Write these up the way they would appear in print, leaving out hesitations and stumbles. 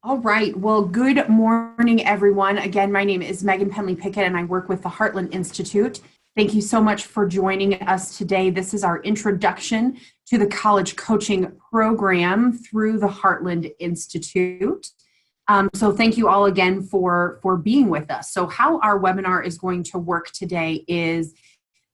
All right. Well, good morning, everyone. Again, my name is Megan Penley Pickett, and I work with the Heartland Institute. Thank you so much for joining us today. This is our introduction to the college coaching program through the Heartland Institute. So thank you all again for being with us. So how our webinar is going to work today is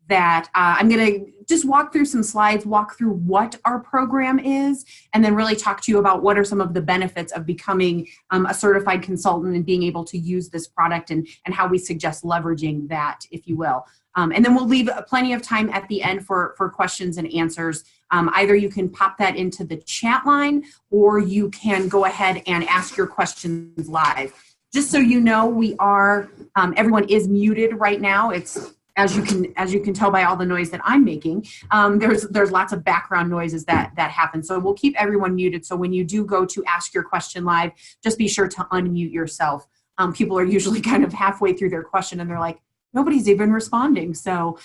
that I'm going to just walk through some slides, walk through what our program is, and then really talk to you about what are some of the benefits of becoming a certified consultant and being able to use this product and how we suggest leveraging that, if you will. And then we'll leave plenty of time at the end for questions and answers. Either you can pop that into the chat line or you can go ahead and ask your questions live. Just so you know, we are, everyone is muted right now. It's as you can tell by all the noise that I'm making, there's lots of background noises that happen. So we'll keep everyone muted. So when you do go to ask your question live, just be sure to unmute yourself. People are usually kind of halfway through their question and they're like, nobody's even responding. So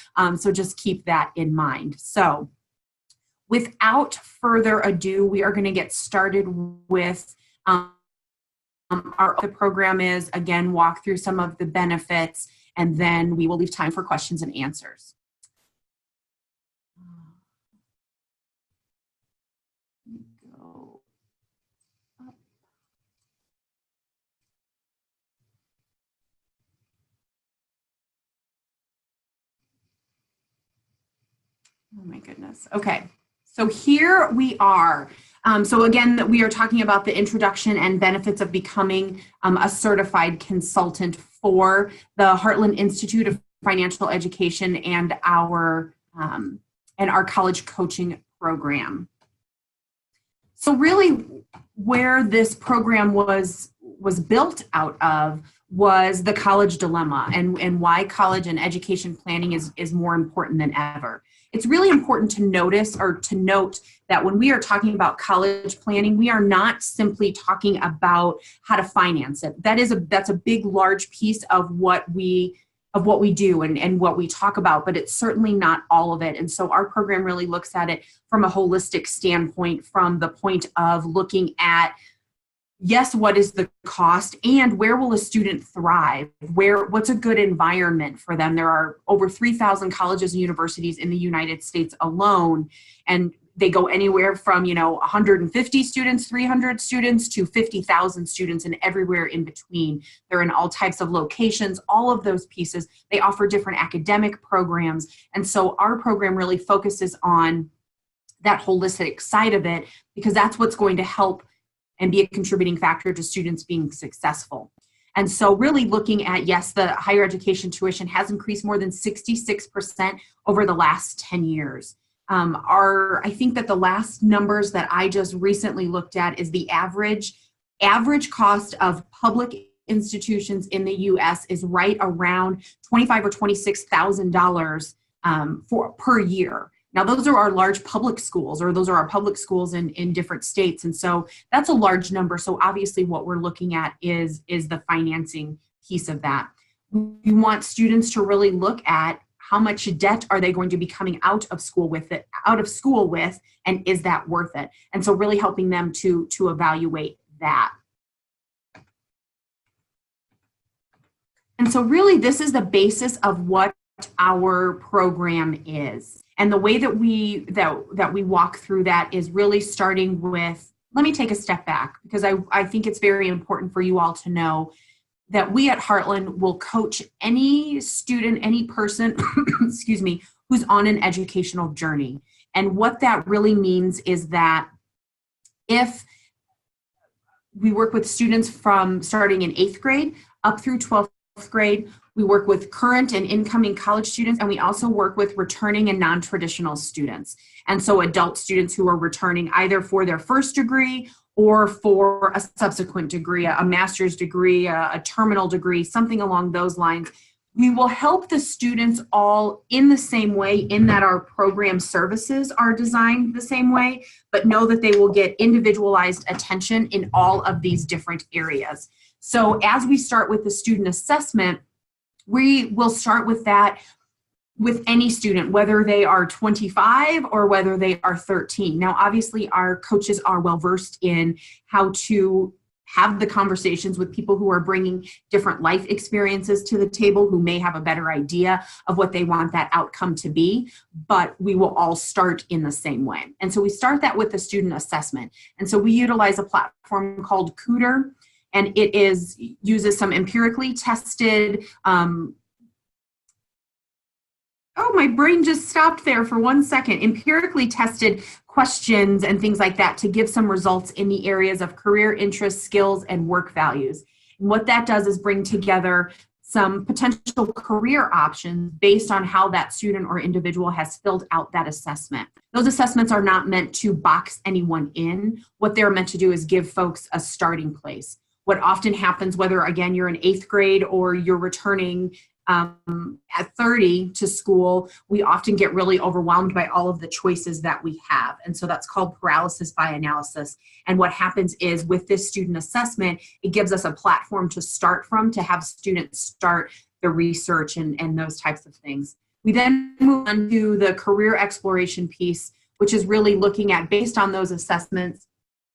just keep that in mind. So without further ado, we are going to get started with the program is, again, walk through some of the benefits, and then we will leave time for questions and answers. Go up. Oh my goodness. Okay, so here we are. So again, we are talking about the introduction and benefits of becoming a certified consultant for the Heartland Institute of Financial Education and our college coaching program. So really where this program was built out of was the college dilemma and why college and education planning is more important than ever. It's really important to note that when we are talking about college planning, we are not simply talking about how to finance it. That's a big, large piece of what we do and what we talk about, but it's certainly not all of it. And so our program really looks at it from a holistic standpoint, from the point of looking at, yes, what is the cost and where will a student thrive? What's a good environment for them? There are over 3,000 colleges and universities in the United States alone, and they go anywhere from 150 students, 300 students to 50,000 students and everywhere in between. They're in all types of locations, all of those pieces. They offer different academic programs, and so our program really focuses on that holistic side of it because that's what's going to help and be a contributing factor to students being successful. And so really looking at, yes, the higher education tuition has increased more than 66% over the last 10 years. I think that the last numbers that I just recently looked at is the average cost of public institutions in the U.S. is right around $25,000 or $26,000 per year. Now, those are our large public schools, or those are our public schools in different states. And so that's a large number. So obviously what we're looking at is the financing piece of that. We want students to really look at how much debt are they going to be coming out of school with, and is that worth it? And so really helping them to evaluate that. And so really this is the basis of what our program is. And the way that we walk through that is really starting with, let me take a step back because I think it's very important for you all to know that we at Heartland will coach any student, any person, excuse me, who's on an educational journey. And what that really means is that if we work with students from starting in 8th grade up through 12th grade, we work with current and incoming college students, and we also work with returning and non-traditional students. And so adult students who are returning either for their first degree or for a subsequent degree, a master's degree, a terminal degree, something along those lines. We will help the students all in the same way in that our program services are designed the same way, but know that they will get individualized attention in all of these different areas. So as we start with the student assessment, we will start with that with any student, whether they are 25 or whether they are 13. Now, obviously, our coaches are well versed in how to have the conversations with people who are bringing different life experiences to the table, who may have a better idea of what they want that outcome to be, but we will all start in the same way. And so we start that with the student assessment. And so we utilize a platform called Cooter, and it uses some empirically tested, oh, my brain just stopped there for 1 second. Empirically tested questions and things like that to give some results in the areas of career interests, skills, and work values. And what that does is bring together some potential career options based on how that student or individual has filled out that assessment. Those assessments are not meant to box anyone in. What they're meant to do is give folks a starting place. What often happens, whether again you're in 8th grade or you're returning at 30 to school, we often get really overwhelmed by all of the choices that we have. And so that's called paralysis by analysis. And what happens is with this student assessment, it gives us a platform to start from, to have students start the research and those types of things. We then move on to the career exploration piece, which is really looking at, based on those assessments,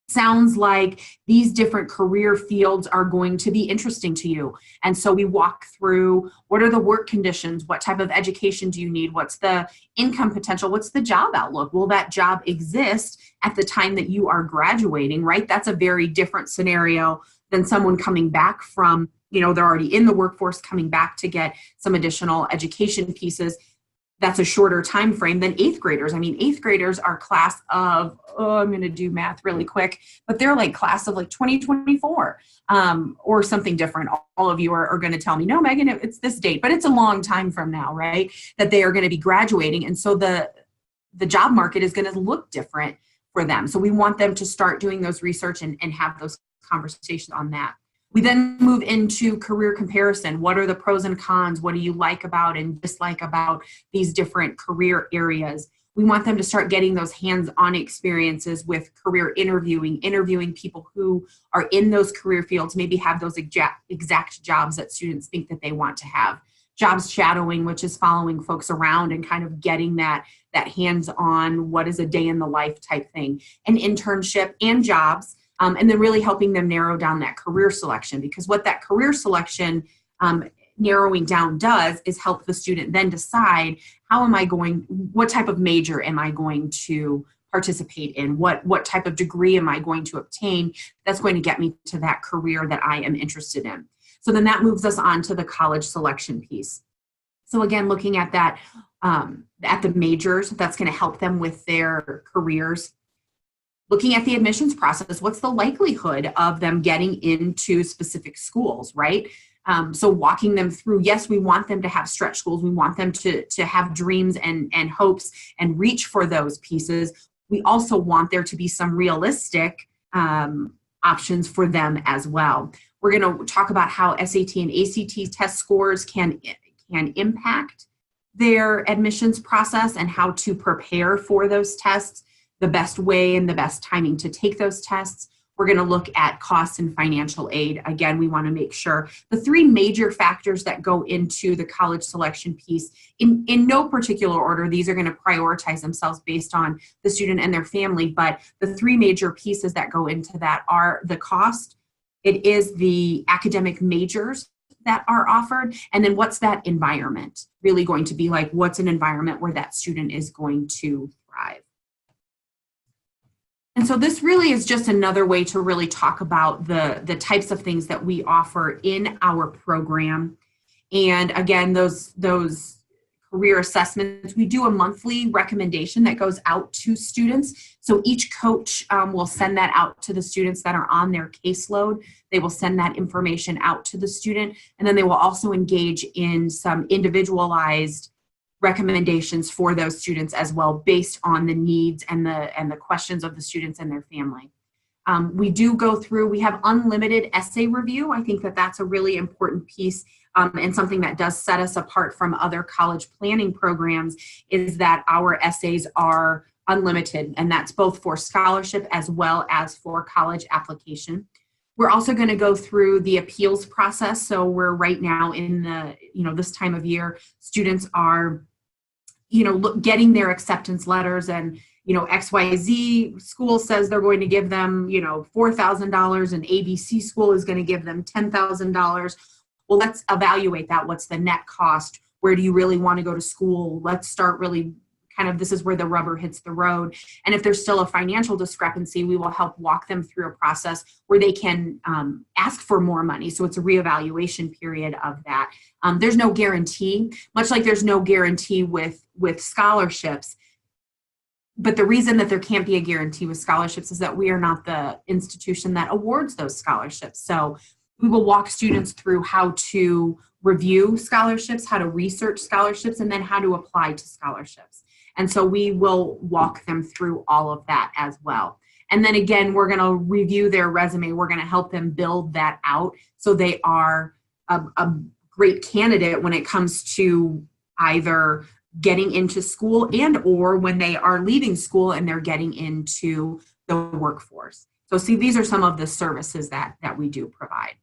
sounds like these different career fields are going to be interesting to you. And so we walk through, what are the work conditions? What type of education do you need? What's the income potential? What's the job outlook? Will that job exist at the time that you are graduating, right? That's a very different scenario than someone coming back from, they're already in the workforce, coming back to get some additional education pieces. That's a shorter time frame than 8th graders. I mean, 8th graders are class of, I'm going to do math really quick, but they're like class of like 2024 or something different. All of you are going to tell me, no, Megan, it's this date, but it's a long time from now, right? That they are going to be graduating. And so the job market is going to look different for them. So we want them to start doing those research and have those conversations on that. We then move into career comparison. What are the pros and cons? What do you like about and dislike about these different career areas? We want them to start getting those hands-on experiences with career interviewing people who are in those career fields, maybe have those exact jobs that students think that they want to have. Jobs shadowing, which is following folks around and kind of getting that hands-on, what is a day in the life type thing. An internship and jobs. And then really helping them narrow down that career selection, because what that career selection narrowing down does is help the student then decide, what type of major am I going to participate in? What type of degree am I going to obtain that's going to get me to that career that I am interested in? So then that moves us on to the college selection piece. So again, looking at that, at the majors, that's going to help them with their careers. Looking at the admissions process, what's the likelihood of them getting into specific schools, right? So walking them through, yes, we want them to have stretch goals. We want them to have dreams and hopes and reach for those pieces. We also want there to be some realistic options for them as well. We're going to talk about how SAT and ACT test scores can impact their admissions process and how to prepare for those tests, the best way and the best timing to take those tests. We're going to look at costs and financial aid. Again, we want to make sure the 3 major factors that go into the college selection piece, in no particular order, these are going to prioritize themselves based on the student and their family, but the 3 major pieces that go into that are the cost, it is the academic majors that are offered, and then what's that environment really going to be like? What's an environment where that student is going to thrive? And so this really is just another way to really talk about the types of things that we offer in our program. And again, those career assessments, we do a monthly recommendation that goes out to students. So each coach will send that out to the students that are on their caseload. They will send that information out to the student, and then they will also engage in some individualized recommendations for those students as well, based on the needs and the questions of the students and their family. We do go through, we have unlimited essay review. I think that that's a really important piece and something that does set us apart from other college planning programs, is that our essays are unlimited, and that's both for scholarship as well as for college application. We're also going to go through the appeals process. So we're right now in the, this time of year, students are, getting their acceptance letters and XYZ school says they're going to give them, $4,000 and ABC school is going to give them $10,000. Well, let's evaluate that. What's the net cost? Where do you really want to go to school? Let's start really this is where the rubber hits the road. And if there's still a financial discrepancy, we will help walk them through a process where they can ask for more money. So it's a reevaluation period of that. There's no guarantee, much like there's no guarantee with scholarships. But the reason that there can't be a guarantee with scholarships is that we are not the institution that awards those scholarships. So we will walk students through how to review scholarships, how to research scholarships, and then how to apply to scholarships. And so we will walk them through all of that as well. And then again, we're going to review their resume. We're going to help them build that out so they are a great candidate when it comes to either getting into school and or when they are leaving school and they're getting into the workforce. So see, these are some of the services that we do provide.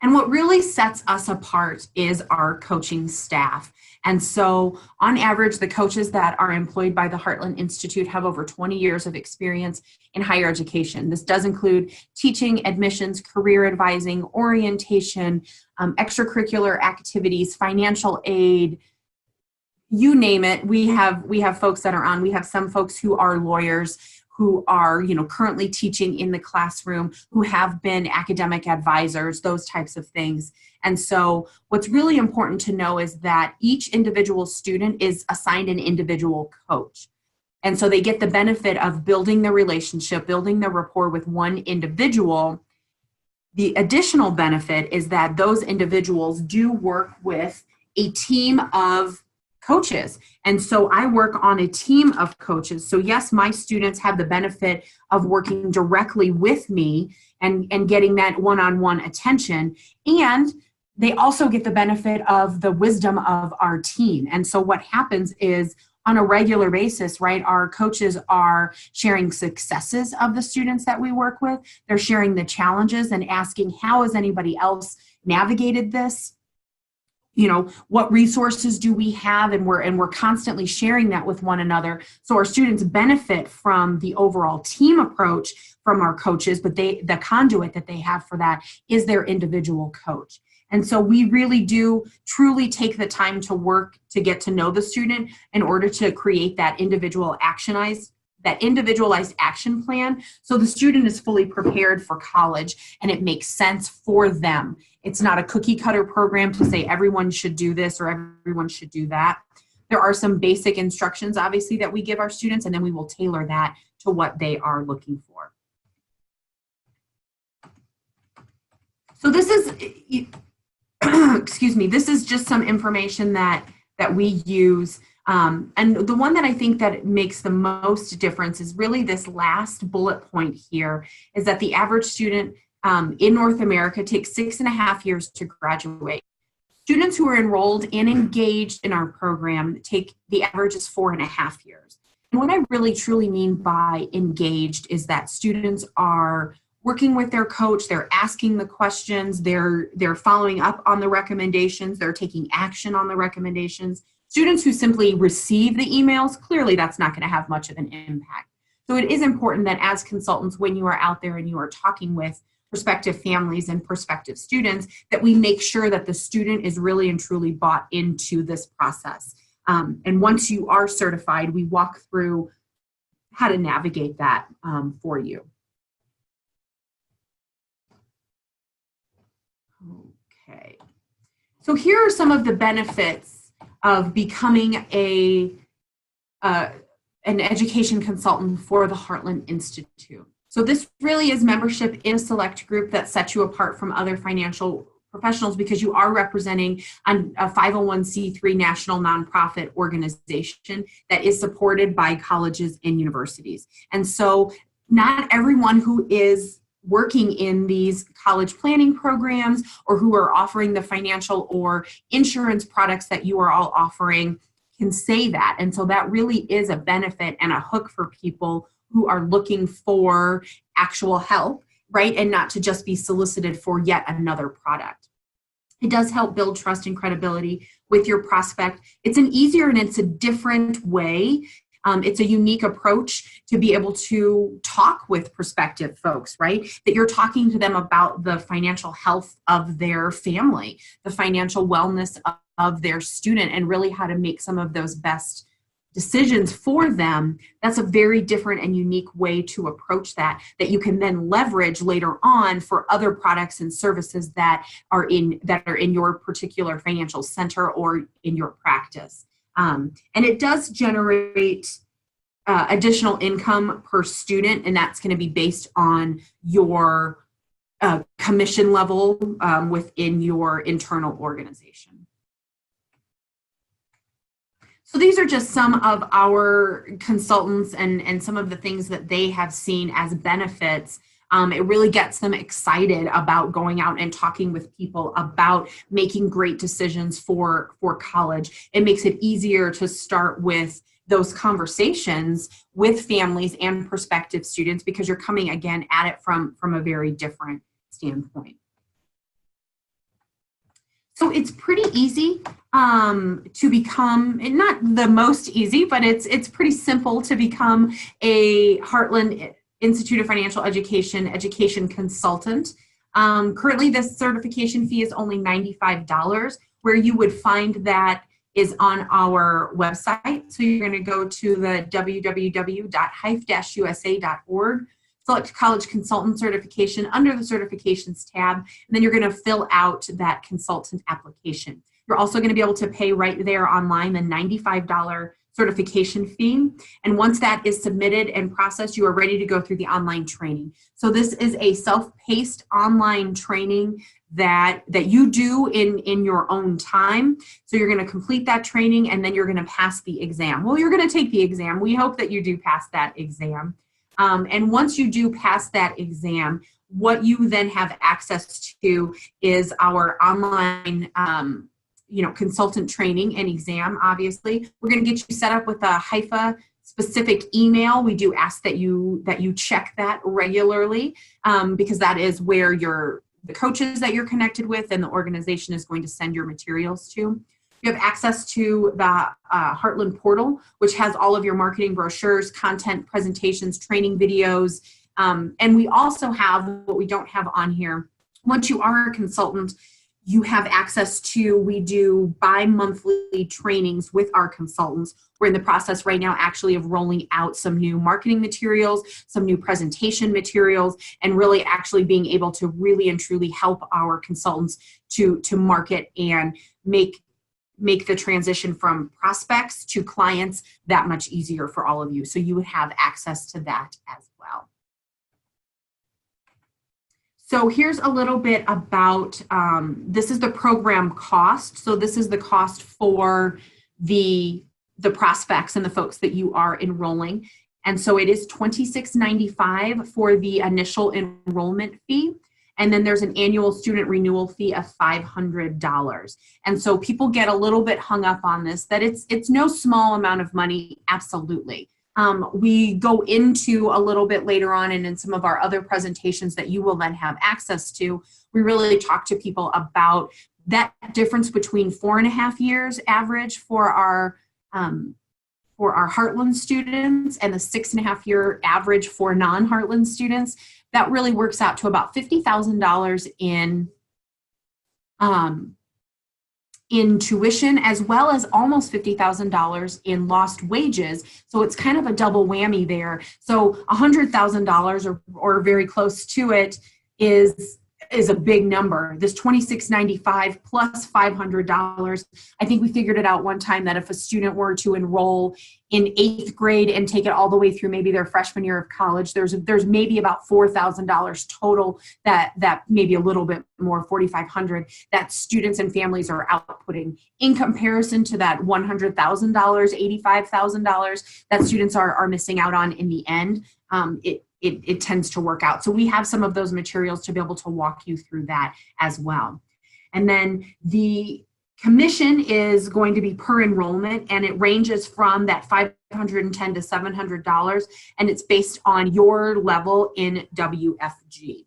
And what really sets us apart is our coaching staff. And so on average, the coaches that are employed by the Heartland Institute have over 20 years of experience in higher education. This does include teaching, admissions, career advising, orientation, extracurricular activities, financial aid, you name it. We have folks that are on. We have some folks who are lawyers, who are currently teaching in the classroom, who have been academic advisors, those types of things. And so what's really important to know is that each individual student is assigned an individual coach. And so they get the benefit of building the relationship, building the rapport with one individual. The additional benefit is that those individuals do work with a team of coaches. And so I work on a team of coaches. So yes, my students have the benefit of working directly with me and getting that one-on-one attention. And they also get the benefit of the wisdom of our team. And so what happens is on a regular basis, right, our coaches are sharing successes of the students that we work with. They're sharing the challenges and asking, how has anybody else navigated this? What resources do we have? And we're constantly sharing that with one another. So our students benefit from the overall team approach from our coaches, but the conduit that they have for that is their individual coach. And so we really do truly take the time to work to get to know the student in order to create that individualized action plan so the student is fully prepared for college and it makes sense for them. It's not a cookie cutter program to say everyone should do this or everyone should do that. There are some basic instructions, obviously, that we give our students, and then we will tailor that to what they are looking for. So this is, excuse me, this is just some information that we use. And the one that I think that makes the most difference is really this last bullet point here, is that the average student in North America takes 6.5 years to graduate. Students who are enrolled and engaged in our program the average is 4.5 years. And what I really truly mean by engaged is that students are working with their coach, they're asking the questions, they're following up on the recommendations, they're taking action on the recommendations. Students who simply receive the emails, clearly that's not going to have much of an impact. So it is important that as consultants, when you are out there and you are talking with prospective families and prospective students, that we make sure that the student is really and truly bought into this process. And once you are certified, we walk through how to navigate that for you. Okay. So here are some of the benefits of becoming an education consultant for the Heartland Institute. So this really is membership in a select group that sets you apart from other financial professionals because you are representing a 501c3 national nonprofit organization that is supported by colleges and universities. And so not everyone who is working in these college planning programs or who are offering the financial or insurance products that you are all offering can say that. And so that really is a benefit and a hook for people who are looking for actual help, right? And not to just be solicited for yet another product. It does help build trust and credibility with your prospect. It's an easier and it's a different way It's a unique approach to be able to talk with prospective folks, right? That you're talking to them about the financial health of their family, the financial wellness of their student, and really how to make some of those best decisions for them. That's a very different and unique way to approach that you can then leverage later on for other products and services that are in your particular financial center or in your practice. And it does generate additional income per student, and that's going to be based on your commission level within your internal organization. So these are just some of our consultants and some of the things that they have seen as benefits. It really gets them excited about going out and talking with people about making great decisions for college. It makes it easier to start with those conversations with families and prospective students because you're coming again at it from a very different standpoint. So it's pretty easy to become, not the most easy, but it's pretty simple to become a Heartland Institute of Financial education consultant. Currently, this certification fee is only $95. Where you would find that is on our website. So you're going to go to the www.hife-usa.org. Select College Consultant Certification under the Certifications tab, and then you're going to fill out that consultant application. You're also going to be able to pay right there online the $95 certification fee. And once that is submitted and processed, you are ready to go through the online training. So this is a self-paced online training that you do in your own time. So you're going to complete that training, and then you're going to pass the exam. Well, you're going to take the exam. We hope that you do pass that exam. And once you do pass that exam, what you then have access to is our online, consultant training and exam. Obviously, we're going to get you set up with a HIFA specific email. We do ask that you check that regularly because that is where the coaches that you're connected with and the organization is going to send your materials to. You have access to the Heartland portal, which has all of your marketing brochures, content, presentations, training videos. And we also have what we don't have on here. Once you are a consultant, you have access to, we do bi-monthly trainings with our consultants. We're in the process right now actually of rolling out some new marketing materials, some new presentation materials, and really actually being able to really and truly help our consultants to market and make the transition from prospects to clients that much easier for all of you. So you would have access to that as well. So here's a little bit about, this is the program cost. So this is the cost for the prospects and the folks that you are enrolling. And so it is $26.95 for the initial enrollment fee. And then there's an annual student renewal fee of $500. And so people get a little bit hung up on this, that it's no small amount of money, absolutely. We go into a little bit later on and in some of our other presentations that you will then have access to, we really talk to people about that difference between 4.5 years average for our Heartland students and the 6.5 year average for non-Heartland students. That really works out to about $50,000 in tuition, as well as almost $50,000 in lost wages. So it's kind of a double whammy there. So $100,000 or very close to it is a big number. This $26.95 plus $500. I think we figured it out one time that if a student were to enroll in 8th grade and take it all the way through maybe their freshman year of college, there's maybe about $4,000 total that maybe a little bit more, $4,500, that students and families are outputting in comparison to that $100,000, $85,000 that students are missing out on in the end. It tends to work out. So we have some of those materials to be able to walk you through that as well. And then the commission is going to be per enrollment, and it ranges from that $510 to $700, and it's based on your level in WFG.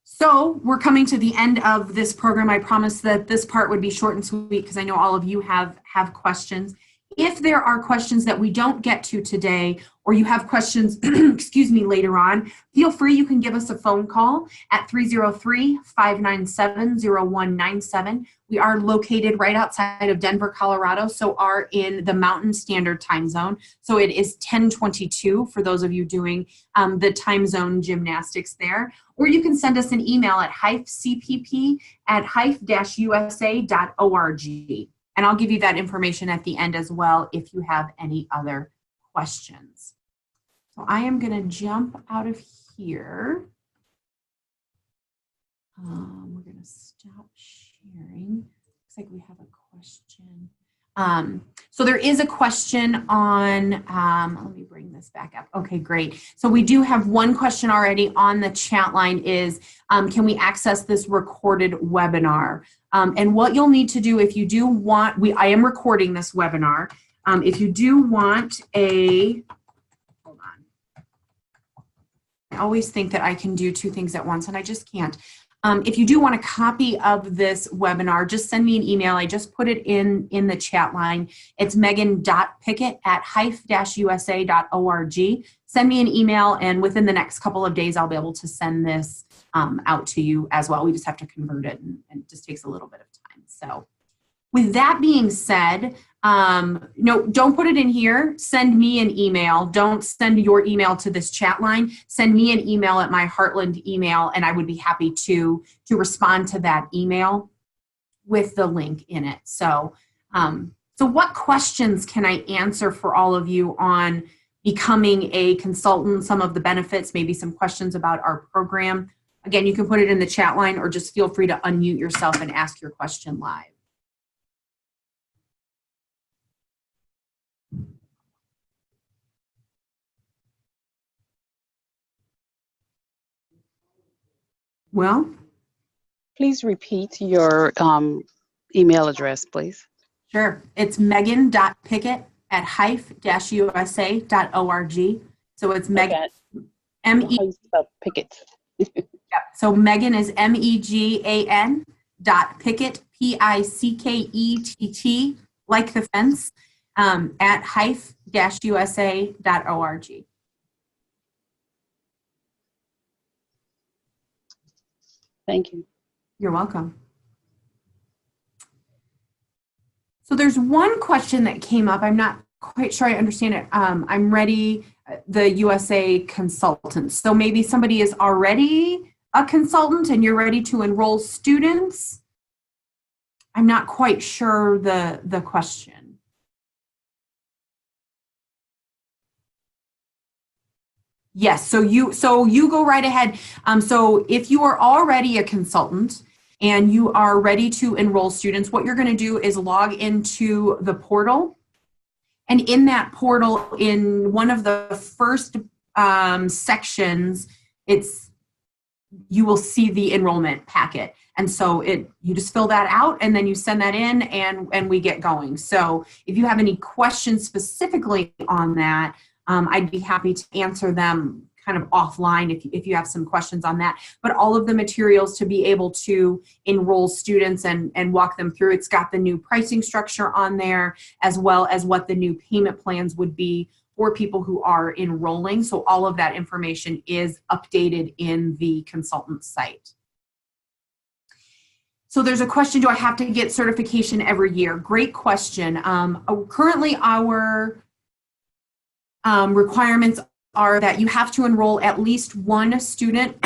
So we're coming to the end of this program. I promised that this part would be short and sweet because I know all of you have questions. If there are questions that we don't get to today, or you have questions, excuse me, later on, feel free, you can give us a phone call at 303-597-0197. We are located right outside of Denver, Colorado, so are in the Mountain Standard Time Zone. So it is 10:22 for those of you doing the time zone gymnastics there. Or you can send us an email at hypecpp@hyphe-usa.org. And I'll give you that information at the end as well if you have any other questions. So I am going to jump out of here. We're going to stop sharing. Looks like we have a question. So there is a question on, let me bring this back up. Okay, great. So we do have one question already on the chat line is, can we access this recorded webinar? And what you'll need to do if you do want, I am recording this webinar. If you do want hold on. I always think that I can do two things at once and I just can't. If you do want a copy of this webinar, just send me an email. I just put it in the chat line. It's megan.pickett@hyphe-usa.org. Send me an email, and within the next couple of days, I'll be able to send this out to you as well. We just have to convert it, and it just takes a little bit of time. So with that being said, no, don't put it in here. Send me an email. Don't send your email to this chat line. Send me an email at my Heartland email, and I would be happy to respond to that email with the link in it. So, so what questions can I answer for all of you on becoming a consultant, some of the benefits, maybe some questions about our program? Again, you can put it in the chat line or just feel free to unmute yourself and ask your question live. Well, please repeat your email address, please. Sure. It's megan.pickett@hyphe-usa.org. So it's Megan. M-E. Pickett. Yep. So Megan is MEGAN .Pickett, PICKETT, like the fence, at hyphe-usa.org. Thank you. You're welcome. So there's one question that came up. I'm not quite sure I understand it. I'm ready, the USA consultant. So maybe somebody is already a consultant and you're ready to enroll students. I'm not quite sure the question. Yes, so you go right ahead. So if you are already a consultant and you are ready to enroll students, what you're going to do is log into the portal. And in that portal, in one of the first sections, you will see the enrollment packet. And so you just fill that out and then you send that in and we get going. So if you have any questions specifically on that, I'd be happy to answer them kind of offline if you have some questions on that. But all of the materials to be able to enroll students and walk them through, it's got the new pricing structure on there, as well as what the new payment plans would be for people who are enrolling. So all of that information is updated in the consultant site. So there's a question, do I have to get certification every year? Great question. Currently our requirements are that you have to enroll at least one student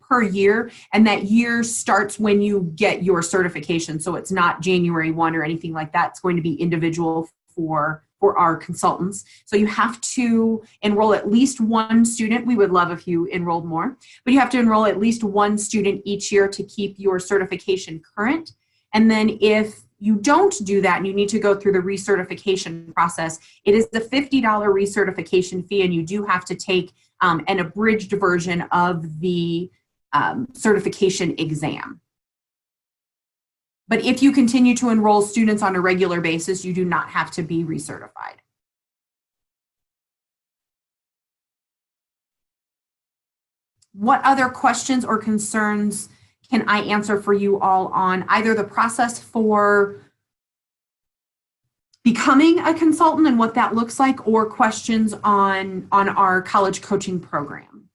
per year, and that year starts when you get your certification. So it's not January 1 or anything like that. It's going to be individual for our consultants. So you have to enroll at least one student. We would love if you enrolled more, but you have to enroll at least one student each year to keep your certification current. And then if you don't do that and you need to go through the recertification process, it is the $50 recertification fee, and you do have to take an abridged version of the certification exam. But if you continue to enroll students on a regular basis, you do not have to be recertified. What other questions or concerns can I answer for you all on either the process for becoming a consultant and what that looks like, or questions on our college coaching program?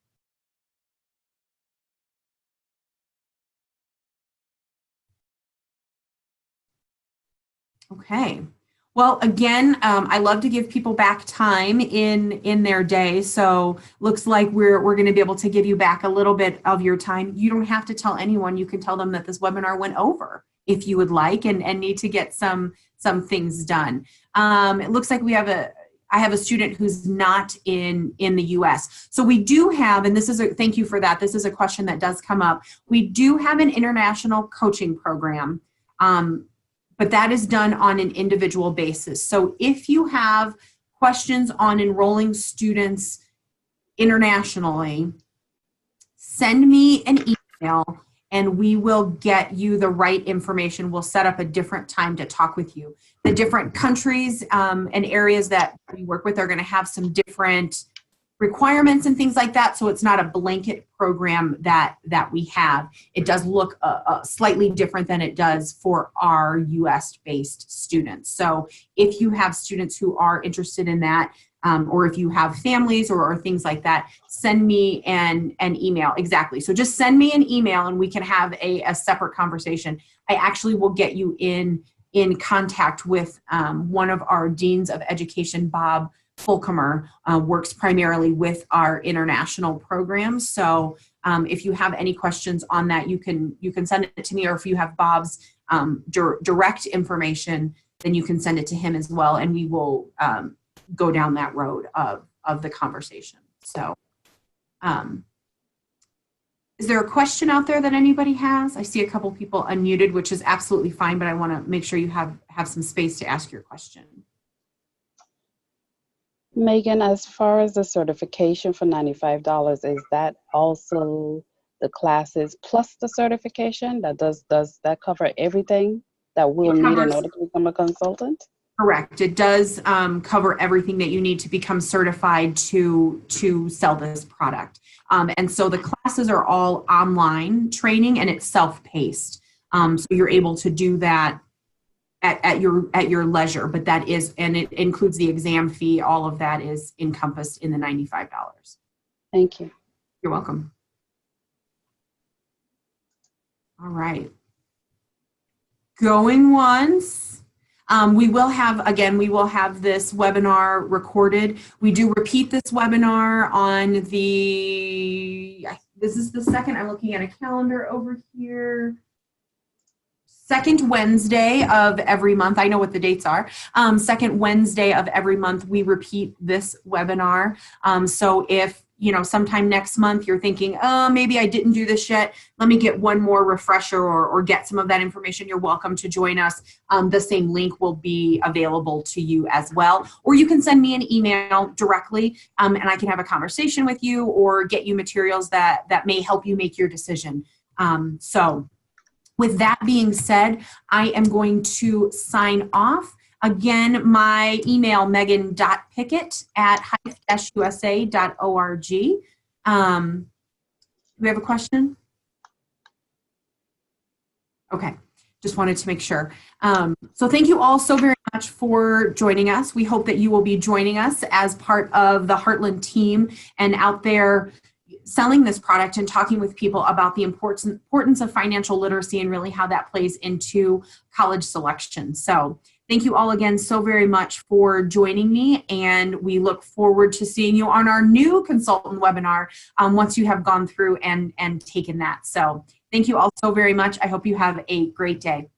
Okay. Well, again, I love to give people back time in their day. So looks like we're going to be able to give you back a little bit of your time. You don't have to tell anyone. You can tell them that this webinar went over if you would like, and need to get some things done. It looks like I have a student who's not in the US. So we do have, and thank you for that. This is a question that does come up. We do have an international coaching program. But that is done on an individual basis. So if you have questions on enrolling students internationally, send me an email and we will get you the right information. We'll set up a different time to talk with you. The different countries and areas that we work with are going to have some different requirements and things like that. So it's not a blanket program that we have. It does look slightly different than it does for our US-based students. So if you have students who are interested in that, or if you have families or things like that, send me an email. Exactly. So just send me an email and we can have a separate conversation. I actually will get you in contact with one of our deans of education, Bob Fulcomer, works primarily with our international programs. So if you have any questions on that, you can send it to me, or if you have Bob's direct information, then you can send it to him as well, and we will go down that road of the conversation. So is there a question out there that anybody has? I see a couple people unmuted, which is absolutely fine, but I want to make sure you have some space to ask your question. Megan, as far as the certification for $95, is that also the classes plus the certification? Does that cover everything that we'll need in order to become a consultant? Correct. It does cover everything that you need to become certified to sell this product. And so the classes are all online training, and it's self-paced. So you're able to do that at your leisure, but that is, and it includes the exam fee. All of that is encompassed in the $95. Thank you. You're welcome. All right. Going once. We will have this webinar recorded. We do repeat this webinar on this is the second, I'm looking at a calendar over here. Second Wednesday of every month. I know what the dates are. Second Wednesday of every month, we repeat this webinar. So if, sometime next month you're thinking, oh, maybe I didn't do this yet, let me get one more refresher or get some of that information, you're welcome to join us. The same link will be available to you as well. Or you can send me an email directly, and I can have a conversation with you or get you materials that may help you make your decision. So with that being said, I am going to sign off. Again, my email, megan.pickett@hive-usa.org. Do we have a question? Okay, just wanted to make sure. So thank you all so very much for joining us. We hope that you will be joining us as part of the Heartland team and out there selling this product and talking with people about the importance of financial literacy and really how that plays into college selection. So thank you all again so very much for joining me, and we look forward to seeing you on our new consultant webinar once you have gone through and taken that. So thank you all so very much. I hope you have a great day.